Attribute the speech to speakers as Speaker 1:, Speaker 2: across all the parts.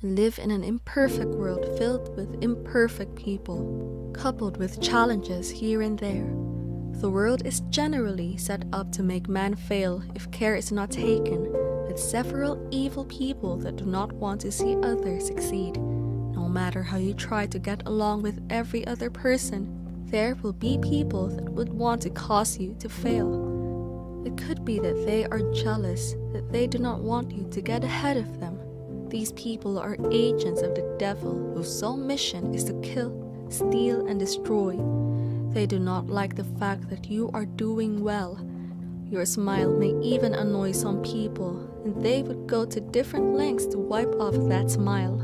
Speaker 1: We live in an imperfect world filled with imperfect people, coupled with challenges here and there. The world is generally set up to make man fail if care is not taken, with several evil people that do not want to see others succeed. No matter how you try to get along with every other person, there will be people that would want to cause you to fail. It could be that they are jealous, that they do not want you to get ahead of them. These people are agents of the devil whose sole mission is to kill, steal, and destroy. They do not like the fact that you are doing well. Your smile may even annoy some people, and they would go to different lengths to wipe off that smile.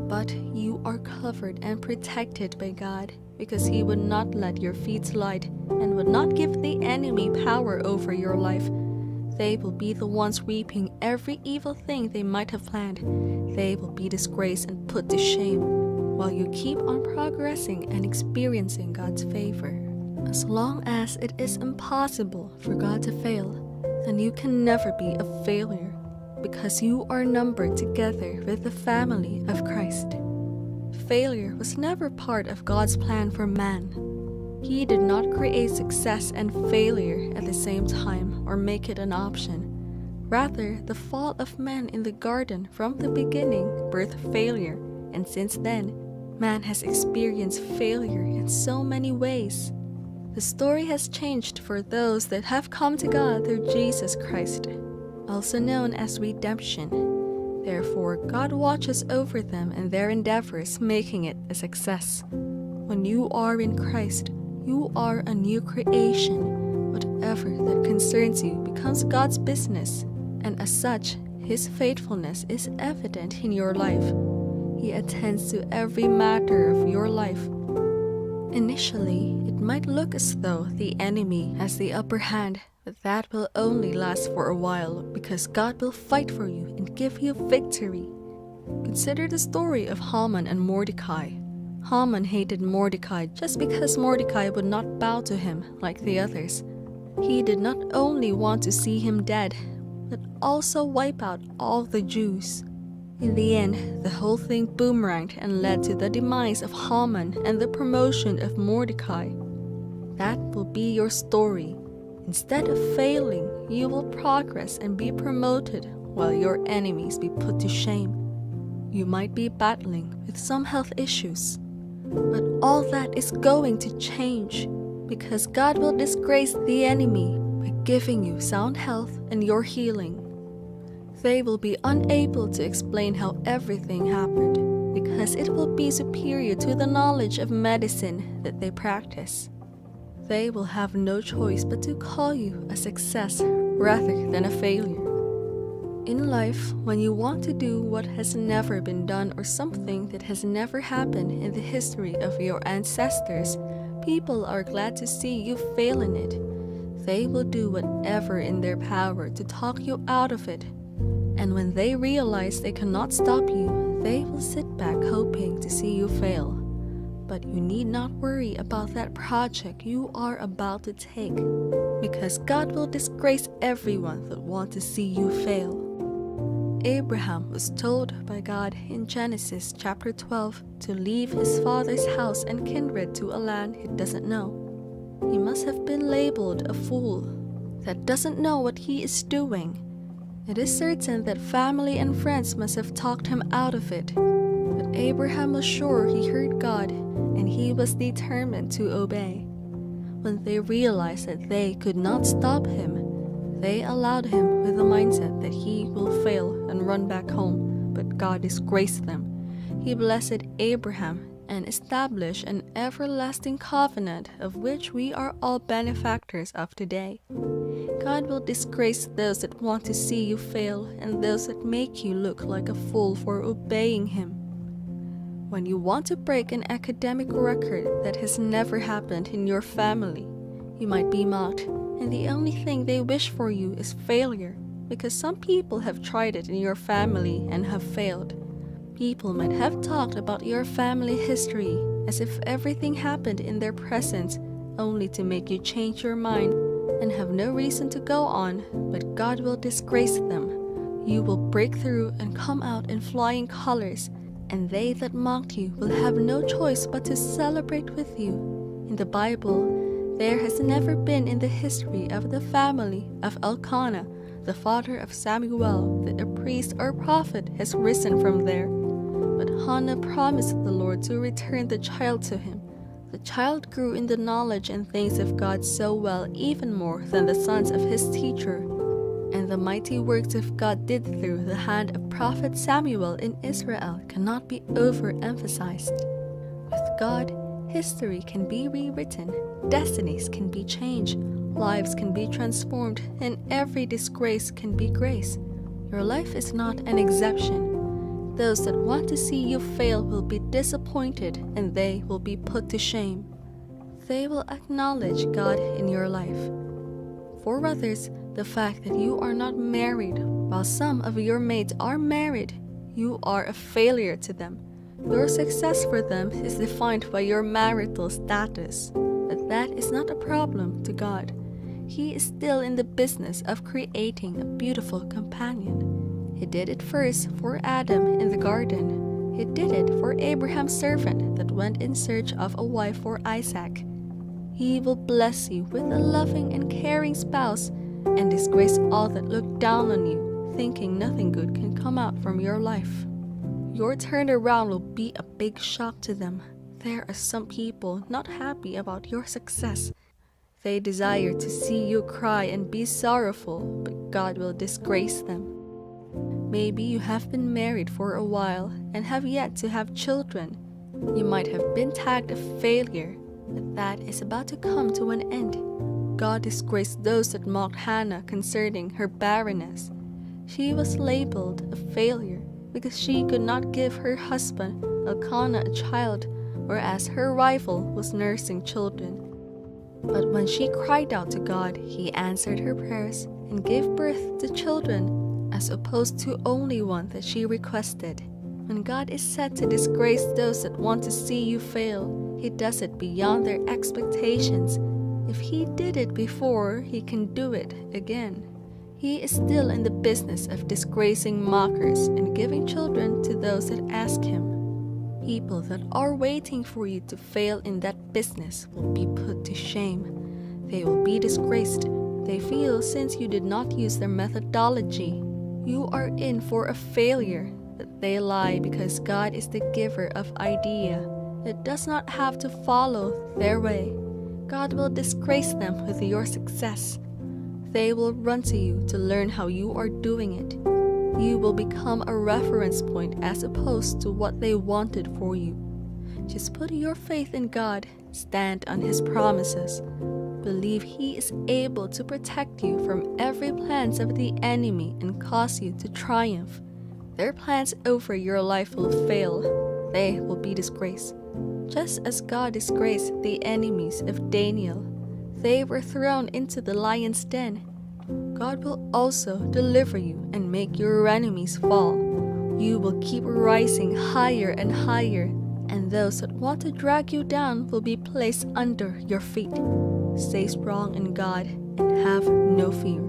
Speaker 1: But you are covered and protected by God, because He would not let your feet slide and would not give the enemy power over your life. They will be the ones reaping every evil thing they might have planned. They will be disgraced and put to shame, while you keep on progressing and experiencing God's favor. As long as it is impossible for God to fail, then you can never be a failure, because you are numbered together with the family of Christ. Failure was never part of God's plan for man. He did not create success and failure at the same time or make it an option. Rather, the fall of man in the garden from the beginning birthed failure, and since then, man has experienced failure in so many ways. The story has changed for those that have come to God through Jesus Christ, also known as redemption. Therefore, God watches over them and their endeavors, making it a success. When you are in Christ, you are a new creation. Whatever that concerns you becomes God's business, and as such, His faithfulness is evident in your life. He attends to every matter of your life. Initially, it might look as though the enemy has the upper hand, but that will only last for a while, because God will fight for you and give you victory. Consider the story of Haman and Mordecai. Haman hated Mordecai just because Mordecai would not bow to him like the others. He did not only want to see him dead, but also wipe out all the Jews. In the end, the whole thing boomeranged and led to the demise of Haman and the promotion of Mordecai. That will be your story. Instead of failing, you will progress and be promoted, while your enemies be put to shame. You might be battling with some health issues, but all that is going to change, because God will disgrace the enemy by giving you sound health and your healing. They will be unable to explain how everything happened, because it will be superior to the knowledge of medicine that they practice. They will have no choice but to call you a success rather than a failure. In life, when you want to do what has never been done or something that has never happened in the history of your ancestors, people are glad to see you fail in it. They will do whatever in their power to talk you out of it. And when they realize they cannot stop you, they will sit back hoping to see you fail. But you need not worry about that project you are about to take, because God will disgrace everyone that wants to see you fail. Abraham was told by God in Genesis chapter 12 to leave his father's house and kindred to a land he doesn't know. He must have been labeled a fool that doesn't know what he is doing. It is certain that family and friends must have talked him out of it. But Abraham was sure he heard God, and he was determined to obey. When they realized that they could not stop him, they allowed him with the mindset that he will fail and run back home, but God disgraced them. He blessed Abraham and established an everlasting covenant of which we are all benefactors of today. God will disgrace those that want to see you fail and those that make you look like a fool for obeying Him. When you want to break an academic record that has never happened in your family, you might be mocked, and the only thing they wish for you is failure, because some people have tried it in your family and have failed. People might have talked about your family history as if everything happened in their presence, only to make you change your mind and have no reason to go on, but God will disgrace them. You will break through and come out in flying colors, and they that mocked you will have no choice but to celebrate with you. In the Bible, there has never been in the history of the family of Elkanah, the father of Samuel, that a priest or prophet has risen from there. But Hannah promised the Lord to return the child to him. The child grew in the knowledge and things of God so well, even more than the sons of his teacher. And the mighty works of God did through the hand of prophet Samuel in Israel cannot be overemphasized. With God, history can be rewritten, destinies can be changed, lives can be transformed, and every disgrace can be grace. Your life is not an exception. Those that want to see you fail will be disappointed, and they will be put to shame. They will acknowledge God in your life. For others, the fact that you are not married, while some of your mates are married, you are a failure to them. Your success for them is defined by your marital status, but that is not a problem to God. He is still in the business of creating a beautiful companion. He did it first for Adam in the garden. He did it for Abraham's servant that went in search of a wife for Isaac. He will bless you with a loving and caring spouse and disgrace all that look down on you, thinking nothing good can come out from your life. Your turnaround will be a big shock to them. There are some people not happy about your success. They desire to see you cry and be sorrowful, but God will disgrace them. Maybe you have been married for a while and have yet to have children. You might have been tagged a failure, but that is about to come to an end. God disgraced those that mocked Hannah concerning her barrenness. She was labeled a failure because she could not give her husband Elkanah a child, whereas her rival was nursing children. But when she cried out to God, He answered her prayers and gave birth to children, as opposed to only one that she requested. When God is set to disgrace those that want to see you fail, He does it beyond their expectations. If He did it before, He can do it again. He is still in the business of disgracing mockers and giving children to those that ask Him. People that are waiting for you to fail in that business will be put to shame. They will be disgraced. They feel since you did not use their methodology, you are in for a failure. But they lie because God is the giver of idea. It does not have to follow their way. God will disgrace them with your success. They will run to you to learn how you are doing it. You will become a reference point as opposed to what they wanted for you. Just put your faith in God, stand on His promises. Believe He is able to protect you from every plans of the enemy and cause you to triumph. Their plans over your life will fail. They will be disgraced. Just as God disgraced the enemies of Daniel, they were thrown into the lion's den. God will also deliver you and make your enemies fall. You will keep rising higher and higher, and those that want to drag you down will be placed under your feet. Stay strong in God and have no fear.